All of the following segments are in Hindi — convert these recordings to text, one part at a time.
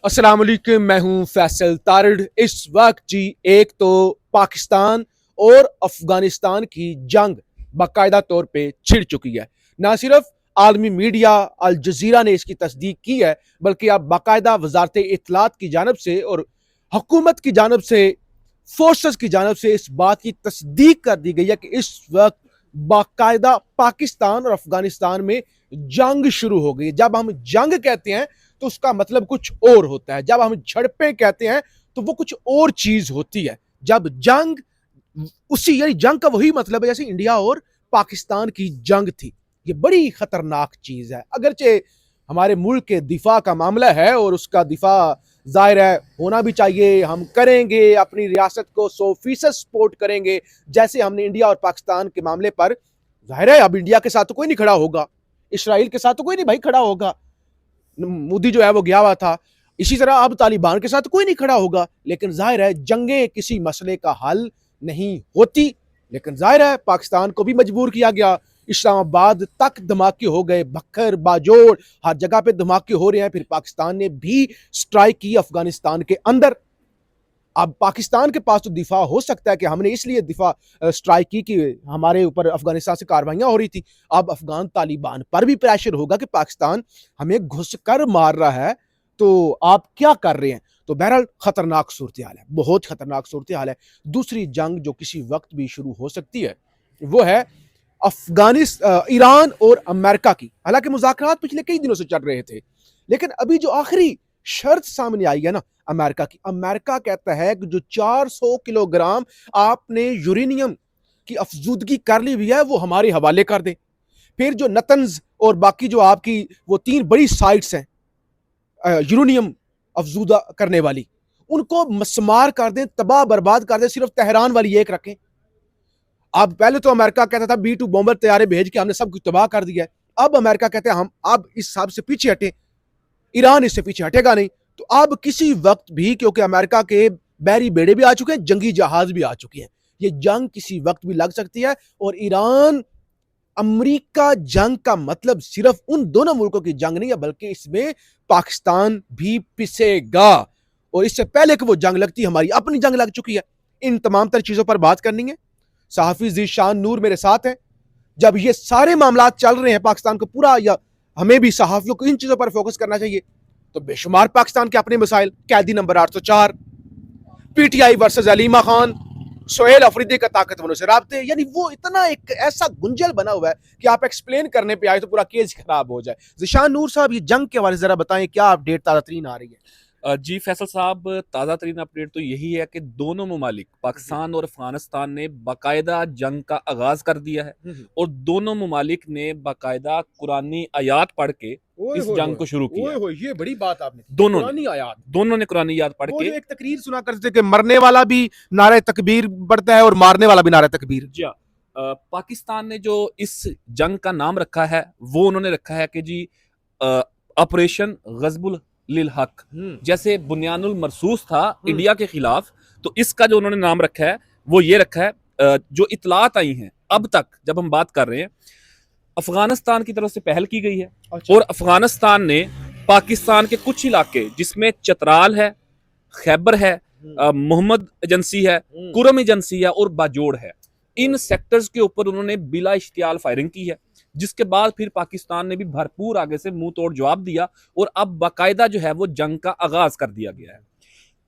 अस्सलाम वालेकुम, मैं हूं फैसल तारड़। इस वक्त जी एक तो पाकिस्तान और अफगानिस्तान की जंग बाकायदा तौर पे छिड़ चुकी है। ना सिर्फ आलमी मीडिया अल जजीरा ने इसकी तस्दीक की है, बल्कि अब बाकायदा वजारत इत्तलात की जानब से और हुकूमत की जानब से, फोर्सेस की जानब से इस बात की तस्दीक कर दी गई है कि इस वक्त बाकायदा पाकिस्तान और अफगानिस्तान में जंग शुरू हो गई। जब हम जंग कहते हैं तो उसका मतलब कुछ और होता है, जब हम झड़पें कहते हैं तो वो कुछ और चीज होती है। जब जंग उसी यानी जंग का वही मतलब है जैसे इंडिया और पाकिस्तान की जंग थी। ये बड़ी खतरनाक चीज है। अगरचे हमारे मुल्क के दिफा का मामला है और उसका दिफा जाहिर है होना भी चाहिए, हम करेंगे, अपनी रियासत को 100% सपोर्ट करेंगे। जैसे हमने इंडिया और पाकिस्तान के मामले पर, जाहिर है अब इंडिया के साथ तो कोई नहीं खड़ा होगा, इसराइल के साथ तो कोई नहीं भाई खड़ा होगा, मोदी जो है वो गया हुआ था। इसी तरह अब तालिबान के साथ कोई नहीं खड़ा होगा। लेकिन जाहिर है जंगें किसी मसले का हल नहीं होती। लेकिन जाहिर है पाकिस्तान को भी मजबूर किया गया। इस्लामाबाद तक धमाके हो गए, बखर बाजोड़ हर जगह पे धमाके हो रहे हैं। फिर पाकिस्तान ने भी स्ट्राइक की अफगानिस्तान के अंदर। अब पाकिस्तान के पास तो दिफा हो सकता है कि हमने इसलिए दिफा स्ट्राइक की कि हमारे ऊपर अफगानिस्तान से कार्रवाइयां हो रही थी। अब अफगान तालिबान पर भी प्रेशर होगा कि पाकिस्तान हमें घुसकर मार रहा है, तो आप क्या कर रहे हैं। तो बहरहाल खतरनाक सूरत हाल है, बहुत खतरनाक सूरत हाल है। दूसरी जंग जो किसी वक्त भी शुरू हो सकती है वो है ईरान और अमेरिका की। हालांकि मुज़ाकरात पिछले कई दिनों से चल रहे थे, लेकिन अभी जो आखिरी शर्त सामने आई है ना अमेरिका की, अमेरिका कहता है कि जो 400 किलोग्राम आपने यूरेनियम की अफजूदगी कर ली हुई है वो हमारे हवाले कर दें। फिर जो नतन्स और बाकी जो आपकी वो 3 बड़ी साइट्स हैं यूरेनियम अफजूदा करने वाली, उनको मस्मार कर दें, तबाह बर्बाद कर दें, सिर्फ तेहरान वाली एक रखें। अब पहले तो अमेरिका कहता था B-2 बॉम्बर तैयारे भेज के हमने सब कुछ तबाह कर दिया है। अब अमेरिका कहते हैं हम अब इस हिसाब से पीछे हटें, ईरान इससे पीछे हटेगा नहीं। तो अब किसी वक्त भी, क्योंकि अमेरिका के बहरी बेड़े भी आ चुके हैं, जंगी जहाज भी आ चुके हैं, ये जंग किसी वक्त भी लग सकती है। और ईरान अमेरिका जंग का मतलब सिर्फ उन दोनों मुल्कों की जंग नहीं है, बल्कि इसमें पाकिस्तान भी पिसेगा। और इससे पहले कि वो जंग लगती, हमारी अपनी जंग लग चुकी है। इन तमाम तर चीजों पर बात करनी है। सहाफी ज़ीशान नूर मेरे साथ है। जब ये सारे मामला चल रहे हैं पाकिस्तान को पूरा, या हमें भी सहाफियों को इन चीजों पर फोकस करना चाहिए। तो बेशुमार पाकिस्तान के अपने मसाइल, कैदी number 804, PTI versus Aleema Khan, Sohail Afridi का ताकतवरों से राब्ते, यानी वो इतना एक ऐसा गुंजल बना हुआ है कि आप एक्सप्लेन करने पे आए तो पूरा केस खराब हो जाए। ज़ीशान नूर साहब, ये जंग के बारे में जरा बताएं, क्या अपडेट ताज़ा तरीन आ रही है। जी फैसल साहब, ताज़ा तरीन अपडेट तो यही है कि दोनों ममालिक पाकिस्तान और अफगानिस्तान ने बाकायदा जंग का आगाज कर दिया है और दोनों ममालिक ने बाकायदा कुरानी आयात पढ़ के इस जंग को शुरू किया। ये बड़ी बात आपने, दोनों ने कुरानी आयात पढ़ के एक तकरीर सुना करते थे कि मरने वाला भी नारे तकबीर पढ़ता है और मारने वाला भी नारे तकबीर। जी पाकिस्तान ने जो इस जंग का नाम रखा है वो उन्होंने रखा है कि जी ऑपरेशन गजबुल लिल हक। जैसे बुनियानुल मरसूस था इंडिया के खिलाफ, तो इसका जो उन्होंने नाम रखा है वो ये रखा है। जो इतलात आई हैं अब तक, जब हम बात कर रहे हैं, अफगानिस्तान की तरफ से पहल की गई है। अच्छा। और अफगानिस्तान ने पाकिस्तान के कुछ इलाके जिसमें चतराल है, खैबर है, मोहम्मद एजेंसी है, कुरम एजेंसी है और बाजोड़ है, इन सेक्टर्स के ऊपर उन्होंने बिला इश्तियाल फायरिंग की है। जिसके बाद फिर पाकिस्तान ने भी भरपूर आगे से मुंह तोड़ जवाब दिया और अब बाकायदा जो है वो जंग का आगाज कर दिया गया है।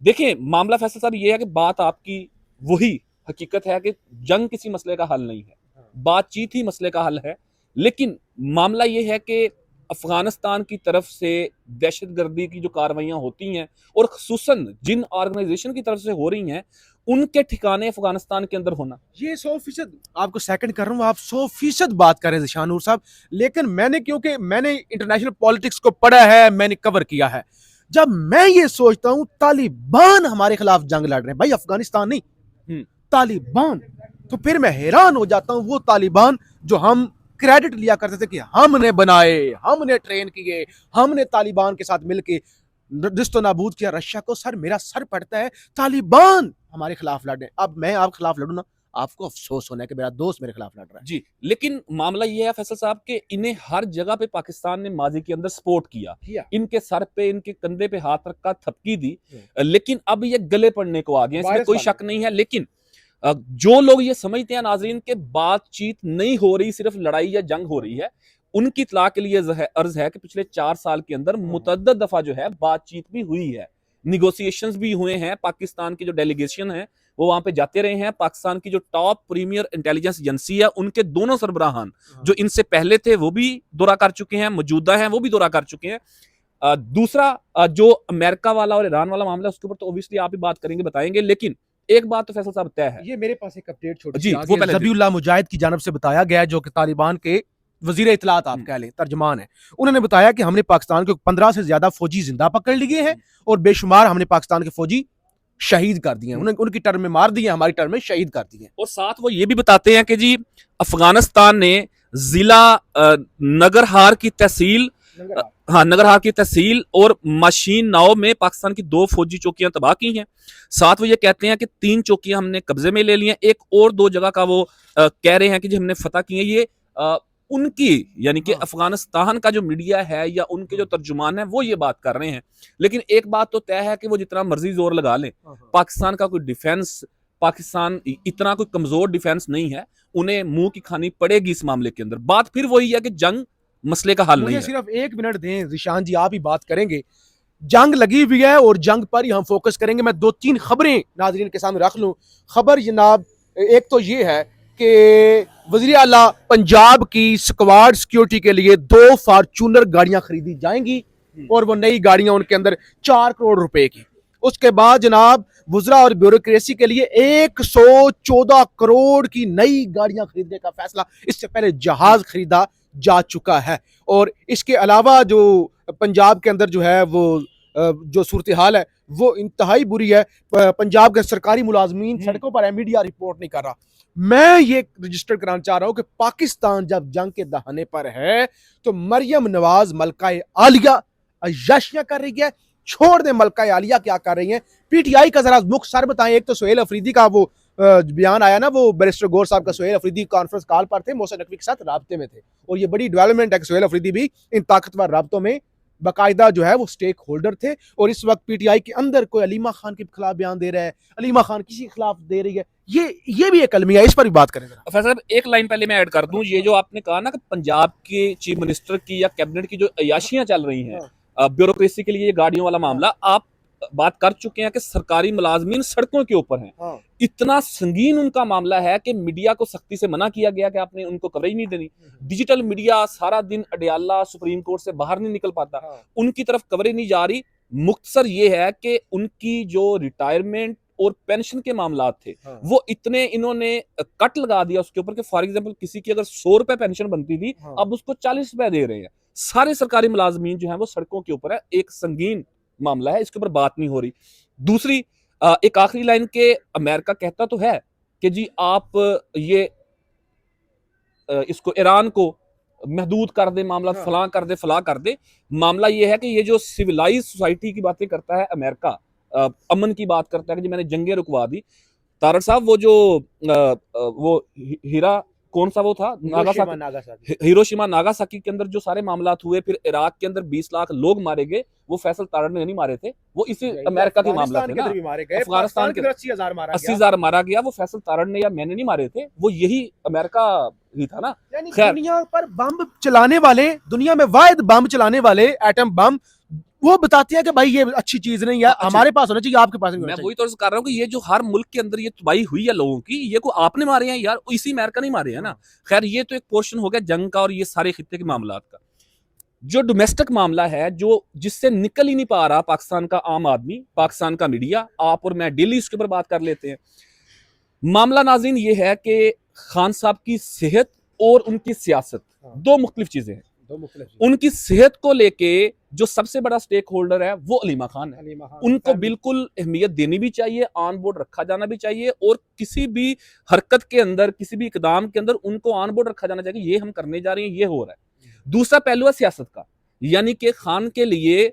देखिए मामला फैसल साहब ये है कि बात आपकी वही हकीकत है कि जंग किसी मसले का हल नहीं है, बातचीत ही मसले का हल है। लेकिन मामला ये है कि अफगानिस्तान की तरफ से दहशतगर्दी की जो कार्रवाइयां होती हैं और खुसूसन जिन ऑर्गेनाइजेशन की तरफ से हो रही हैं, उनके ठिकाने अफगानिस्तान के अंदर होना, ये 100% आपको सेकंड कर रहा हूं, आप 100% बात कर रहे हैं ज़ीशान नूर साहब। लेकिन मैंने, क्योंकि मैंने इंटरनेशनल पॉलिटिक्स को पढ़ा है, मैंने कवर किया है, जब मैं ये सोचता हूं तालिबान हमारे खिलाफ जंग लड़ रहे हैं, भाई अफगानिस्तान नहीं, तालिबान, तो फिर मैं हैरान हो जाता हूं। वो तालिबान जो हम क्रेडिट लिया करते थे कि हमने बनाए, हमने ट्रेन किए, हमने तालिबान के साथ मिलकर रिश्तो नाबूद किया रशिया को, सर मेरा सर पड़ता है तालिबान हमारे खिलाफ लड़ रहे हैं। अब मैं आप खिलाफ लड़ू ना, आपको अफसोस होना है कि मेरा दोस्त मेरे खिलाफ लड़ रहा है। जी, लेकिन मामला ये है फैसल साहब कि इन्हें हर जगह पे पाकिस्तान ने माजी के अंदर सपोर्ट किया, इनके सर पे, इनके कंधे पे हाथ रखा, थपकी दी, लेकिन अब ये गले पड़ने को आ गए हैं, इसमें कोई शक नहीं है। लेकिन जो लोग ये समझते हैं नाजरीन के बातचीत नहीं हो रही, सिर्फ लड़ाई या जंग हो रही है, उनकी इत्तला के लिए अर्ज है कि पिछले 4 साल के अंदर मुतअद्दिद दफा जो है बातचीत भी हुई है, निगोशिएशंस भी हुए हैं। पाकिस्तान की जो डेलीगेशन है वो वहां पे जाते रहे हैं। पाकिस्तान की जो टॉप प्रीमियर इंटेलिजेंस एजेंसी है उनके दोनों सरबराहान जो इनसे पहले थे वो भी दौरा कर चुके हैं, मौजूदा हैं वो भी दौरा कर चुके हैं। दूसरा जो अमेरिका वाला और ईरान वाला मामला है उसके ऊपर तो ऑब्वियसली आप ही बात करेंगे, बताएंगे, लेकिन एक बात तो फैसल साहब तय है। ये मेरे पास एक अपडेट छोटी जी, वो पहले ज़बीउल्लाह मुजाहिद की जानब से बताया गया है, जो कि तालिबान के वजीर इत्तलात आप कह लें, तर्जमान है। उन्होंने बताया कि हमने पाकिस्तान के 15 से ज्यादा फौजी जिंदा पकड़ लिए हैं और बेशुमार हमने पाकिस्तान के फौजी शहीद कर दिए हैं। उनकी टर्म में मार दिए, हमारी टर्म में शहीद कर दिए। और साथ वो ये भी बताते हैं कि जी अफगानिस्तान ने जिला नगरहार की तहसील नगरहार की तहसील और मशीन नाव में पाकिस्तान की 2 फौजी चौकियां तबाह की हैं। साथ वो ये कहते हैं कि 3 चौकियां हमने कब्जे में ले ली हैं, एक और 2 जगह का वो कह रहे हैं कि जी हमने फतह की है। ये उनकी यानी कि अफगानिस्तान का जो मीडिया है या उनके जो तर्जुमान है वो ये बात कर रहे हैं। लेकिन एक बात तो तय है कि वो जितना मर्जी जोर लगा लें, पाकिस्तान का कोई डिफेंस, पाकिस्तान इतना कोई कमजोर डिफेंस नहीं है, उन्हें मुंह की खानी पड़ेगी इस मामले के अंदर। बात फिर वही है कि जंग मसले का हल नहीं है। सिर्फ 1 मिनट दें जिशान जी, आप ही बात करेंगे। जंग लगी हुई है और जंग पर ही हम फोकस करेंगे। मैं 2-3 खबरें नाजरीन के सामने रख लूं। खबर जनाब एक तो ये है कि वज़ीर आला पंजाब की स्क्वाड सिक्योरिटी के लिए 2 फॉर्च्यूनर गाड़ियां खरीदी जाएंगी और वो नई गाड़ियां उनके अंदर 4 करोड़ रुपए की। उसके बाद जनाब वुज़रा और ब्यूरोक्रेसी के लिए 114 करोड़ की नई गाड़ियां खरीदने का फैसला, इससे पहले जहाज खरीदा जा चुका है। और इसके अलावा जो पंजाब के अंदर जो है वो जो सूरत हाल है वो इंतहाई बुरी है। पंजाब के सरकारी मुलाजमीन सड़कों पर है, मीडिया रिपोर्ट नहीं कर रहा। मैं ये रजिस्टर कराना चाह रहा हूं कि पाकिस्तान जब जंग के दहाने पर है तो मरियम नवाज मलका आलिया अय्याशियां कर रही है। छोड़ दे मलका आलिया क्या कर रही है। पीटीआई का जरा मुख्य सर बताएं। एक तो सुहेल अफरीदी का वो बयान आया ना, वो बैरिस्टर गौर साहब का, सुहेल अफरीदी कॉन्फ्रेंस कॉल पर थे, मोहसिन नकवी के साथ राब्ते में थे और ये बड़ी डेवलपमेंट है कि सुहेल अफरीदी भी इन ताकतवर राब्तों में बाकायदा जो है वो स्टेक होल्डर थे। और इस वक्त पीटीआई के अंदर कोई अलीमा खान के खिलाफ बयान दे रहा है, अलीमा खान किसी के खिलाफ दे रही है, ये भी एक अलमिया है। इस पर भी बात करें। फैसल एक लाइन पहले मैं ऐड कर दूं, ये जो आपने कहा ना कि पंजाब के चीफ मिनिस्टर की या कैबिनेट की जो अयाशियां चल रही हैं ब्यूरोक्रेसी के लिए, ये गाड़ियों वाला मामला, आप बात कर चुके हैं कि सरकारी मुलाजमीन सड़कों के ऊपर हैं। इतना संगीन उनका मामला है कि मीडिया को सख्ती से मना किया गया कि आपने उनको कवरेज नहीं देनी। डिजिटल मीडिया सारा दिन अडयाला सुप्रीम कोर्ट से बाहर नहीं निकल पाता, उनकी तरफ कवरेज नहीं जा रही। मुख्तसर ये है कि उनकी जो रिटायरमेंट और पेंशन के मामला थे वो इतने इन्होंने कट लगा दिया उसके ऊपर कि फॉर एग्जांपल किसी की अगर 100 रुपए पेंशन बनती थी अब उसको 40 रुपए दे रहे हैं। सारे सरकारी मुलाजमीन जो है वो सड़कों के ऊपर है। एक संगीन मामला है, इसके ऊपर बात नहीं हो रही। दूसरी एक आखिरी लाइन के अमेरिका कहता तो है कि जी आप ये इसको ईरान को महदूद कर दे, मामला फलां कर दे, फलां कर दे। मामला ये है कि ये जो सिविलाइज सोसाइटी की बातें करता है अमेरिका, अमन की बात करता है कि जी मैंने जंगें रुकवा दी। तारड़ साहब वो जो वो हीरा कौन सा वो था, हिरोशिमा नागासाकी के अंदर जो सारे मामलात हुए, फिर इराक के अंदर 20 लाख लोग मारे गए, वो फैसल तारड़ ने नहीं मारे थे, वो इसी अमेरिका के मामला थे ना। अफगानिस्तान के 80,000 मारा गया, वो फैसल तारड़ ने या मैंने नहीं मारे थे, वो यही अमेरिका ही था ना। दुनिया पर बम चलाने वाले, दुनिया में वाहिद बम चलाने वाले, एटम बम, वो बताते हैं कि भाई ये अच्छी चीज नहीं है, हमारे पास होना चाहिए, आपके पास नहीं होना चाहिए। मैं वही तो कर रहा हूँ कि ये जो हर मुल्क के अंदर ये तबाही हुई है लोगों की, ये को आपने मारे हैं यार, इसी अमेरिका नहीं मारे हैं ना। खैर ये तो एक पोर्शन हो गया जंग का और ये सारे खित्ते के मामलात का। जो डोमेस्टिक मामला है, जो जिससे निकल ही नहीं पा रहा पाकिस्तान का आम आदमी, पाकिस्तान का मीडिया, आप और मैं डेली इसके ऊपर बात कर लेते हैं। मामला नाज़रीन ये है कि खान साहब की सेहत और उनकी सियासत 2 मुख्तलिफ चीजें हैं। उनकी सेहत को लेके जो सबसे बड़ा स्टेक होल्डर है वो अलीमा खान है। उनको बिल्कुल अहमियत देनी भी चाहिए, ऑन बोर्ड रखा जाना भी चाहिए, और किसी भी हरकत के अंदर, किसी भी इकदाम के अंदर उनको ऑन बोर्ड रखा जाना चाहिए। ये हम करने जा रहे हैं, ये हो रहा है। दूसरा पहलू है सियासत का, यानी कि खान के लिए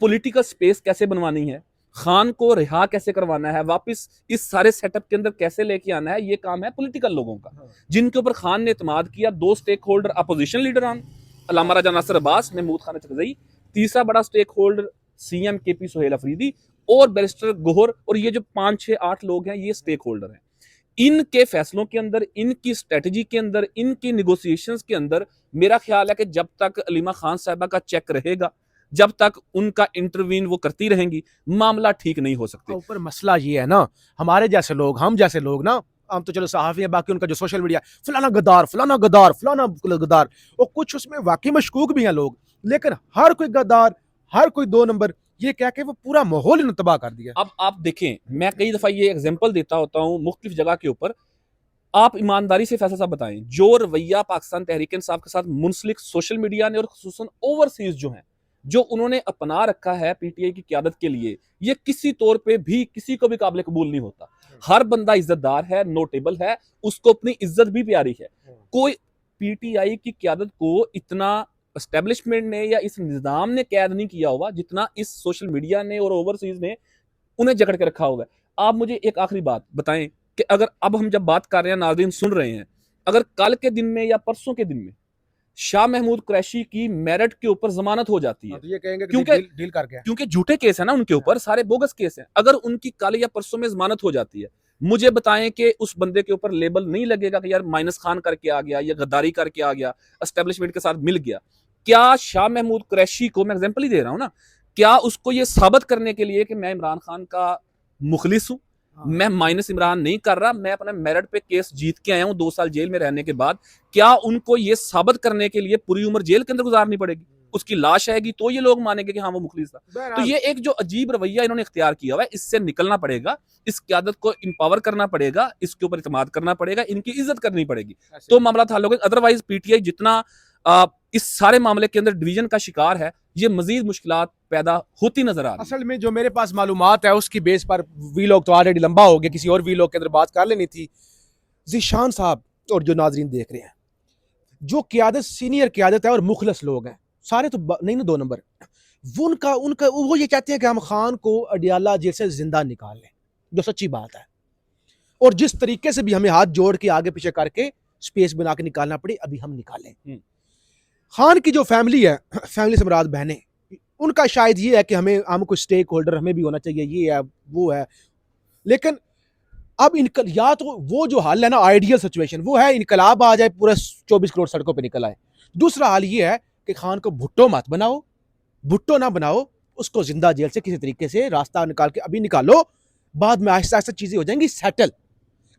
पॉलिटिकल स्पेस कैसे बनवानी है, खान को रिहा कैसे करवाना है, वापस इस सारे सेटअप के अंदर कैसे लेके आना है, ये काम है पॉलिटिकल लोगों का, जिनके ऊपर खान ने इत्मीनाद किया। 2 स्टेक होल्डर अपोजिशन लीडर आन, अल्लामा राजा नासिर अब्बास, महमूद खान चकजई, तीसरा बड़ा stake holder CM KP Sohail Afridi और बैरिस्टर गोहर, और ये जो 5 6 8 लोग हैं ये स्टेक होल्डर हैं। इनके फैसलों के अंदर, इनकी स्ट्रेटजी के अंदर, इनकी निगोसिएशंस के अंदर मेरा ख्याल है कि जब तक अलीमा खान साहबा का चेक रहेगा, जब तक उनका इंटरवीन वो करती रहेंगी, मामला ठीक नहीं हो सकते। ऊपर मसला ये है ना, हमारे जैसे लोग, हम जैसे लोग ना, हम तो चलो सहाफी है, बाकी उनका जो सोशल मीडिया फलाना गद्दार फलाना गद्दार फलाना गद्दार, और कुछ उसमें वाकई मशकूक भी हैं लोग, लेकिन हर कोई गद्दार, हर कोई 2 नंबर, ये कह के वो पूरा माहौल इन्होंने तबाह कर दिया। अब आप देखें, मैं कई दफा ये एग्जांपल देता होता हूं मुख्तलिफ जगह के ऊपर, आप ईमानदारी से फैसला साहब बताएं, जो रवैया पाकिस्तान तहरीक इंसाफ के साथ मुंसलिक सोशल मीडिया ने और खुसूसन ओवरसीज जो हैं, जो उन्होंने अपना रखा है पीटीआई की क्यादत के लिए, ये किसी तौर पे भी किसी को भी काबिल कबूल नहीं होता। हर बंदा इज्जतदार है, नोटेबल है, उसको अपनी इज्जत भी प्यारी है। कोई पीटीआई की क्यादत को इतना एस्टेब्लिशमेंट ने या इस निजाम ने कैद नहीं किया हुआ जितना इस सोशल मीडिया ने और ओवरसीज ने उन्हें जकड़ के रखा हुआ है। आप मुझे एक आखिरी बात बताएं कि अगर अब हम जब बात कर रहे हैं, नाज़रीन सुन रहे हैं, अगर कल के दिन में या परसों के दिन में शाह महमूद कुरैशी की मेरिट के ऊपर जमानत हो जाती है, तो ये कहेंगे कि क्योंकि डील कर गया, क्योंकि झूठे केस है ना उनके ऊपर, सारे बोगस केस हैं, अगर उनकी कल या परसों में जमानत हो जाती है, मुझे बताएं कि उस बंदे के ऊपर लेबल नहीं लगेगा कि यार माइनस खान करके आ गया या गद्दारी करके आ गया, एस्टेब्लिशमेंट के साथ मिल गया। क्या शाह महमूद कुरैशी को, मैं एग्जांपल ही दे रहा हूं ना, क्या उसको ये साबित करने के लिए कि मैं इमरान खान का मुखलिस हूं, मैं माइनस इमरान नहीं कर रहा, मैं अपने मेरिट पे केस जीत के आया हूं 2 साल जेल में रहने के बाद, क्या उनको ये साबित करने के लिए पूरी उम्र जेल के अंदर गुजारनी पड़ेगी? उसकी लाश आएगी तो ये लोग मानेंगे कि हाँ वो मुखलिस था। तो ये एक जो अजीब रवैया इन्होंने इख्तियार किया हुआ है, इससे निकलना पड़ेगा, इस क्यादत को इंपावर करना पड़ेगा, इसके ऊपर इत्मीनाद करना पड़ेगा, इनकी इज्जत करनी पड़ेगी, तो मामला हल होगा। अदरवाइज पीटीआई जितना इस सारे मामले के अंदर डिवीजन का शिकार है, ये मजीद मुश्किलात पैदा होती नजर आ रही है। असल में जो मेरे पास मालूमात है उसकी बेस पर वीलॉग तो ऑलरेडी लंबा हो गया, किसी और वीलॉग के अंदर बात कर लेनी थी। ज़ीशान साहब और जो नाजरीन देख रहे हैं, जो क्यादत सीनियर क्यादत है और मुखलस लोग हैं, सारे तो नहीं ना 2 नंबर, वो उनका उनका वो ये चाहते हैं कि हम खान को अडियाला जेल से जिंदा निकाल लें, जो सच्ची बात है, और जिस तरीके से भी हमें हाथ जोड़ के आगे पीछे करके स्पेस बना के निकालना पड़े, अभी हम निकालें। खान की जो फैमिली है, फैमिली से मुराद बहनें, उनका शायद ये है कि हम कोई स्टेक होल्डर हमें भी होना चाहिए, ये है वो है, लेकिन अब या तो वो जो हाल है ना, आइडियल सिचुएशन वो है इनकलाब आ जाए, पूरा 24 करोड़ सड़कों पे निकल आए। दूसरा हाल ये है कि खान को भुट्टो मत बनाओ, भुट्टो ना बनाओ, उसको जिंदा जेल से किसी तरीके से रास्ता निकाल के अभी निकालो, बाद में आहिस्ता आहिस्ता चीजें हो जाएंगी सेटल,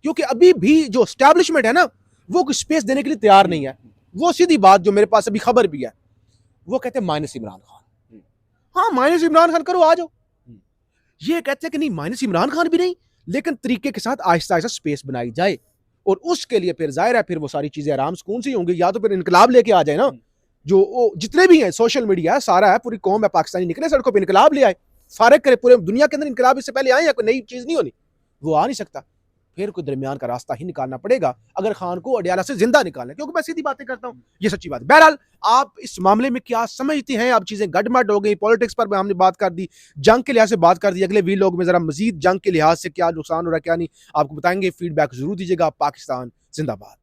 क्योंकि अभी भी जो स्टैब्लिशमेंट है ना, वो कुछ स्पेस देने के लिए तैयार नहीं है। वो सीधी बात जो मेरे पास अभी खबर भी है, वो कहते हैं माइनस इमरान खान, हाँ माइनस इमरान खान करो, आ जाओ। ये कहते हैं कि नहीं माइनस इमरान खान भी नहीं, लेकिन तरीके के साथ आहिस्ता आहिस्ता स्पेस बनाई जाए, और उसके लिए फिर जाहिर है फिर वो सारी चीजें आराम सुकून से होंगी, या तो फिर इनकलाब लेके आ जाए ना, जो जितने भी हैं सोशल मीडिया है सारा है, पूरी कौम है पाकिस्तानी, निकले सड़कों पर इनकलाब ले आए, फारग करे पूरे दुनिया के अंदर इनकलाब इससे पहले आए या कोई नई चीज नहीं होनी, वो आ नहीं सकता, फिर कोई दरमियान का रास्ता ही निकालना पड़ेगा अगर खान को अडियाला से जिंदा निकालना, क्योंकि मैं सीधी बातें करता हूं, ये सच्ची बात है। बहरहाल आप इस मामले में क्या समझते हैं? अब चीजें गडमड हो गई, पॉलिटिक्स पर हमने बात कर दी, जंग के लिहाज से बात कर दी, अगले वीलॉग में जरा मजीद जंग के लिहाज से क्या नुकसान हो रहा है क्या नहीं आपको बताएंगे, फीडबैक जरूर दीजिएगा। पाकिस्तान जिंदाबाद।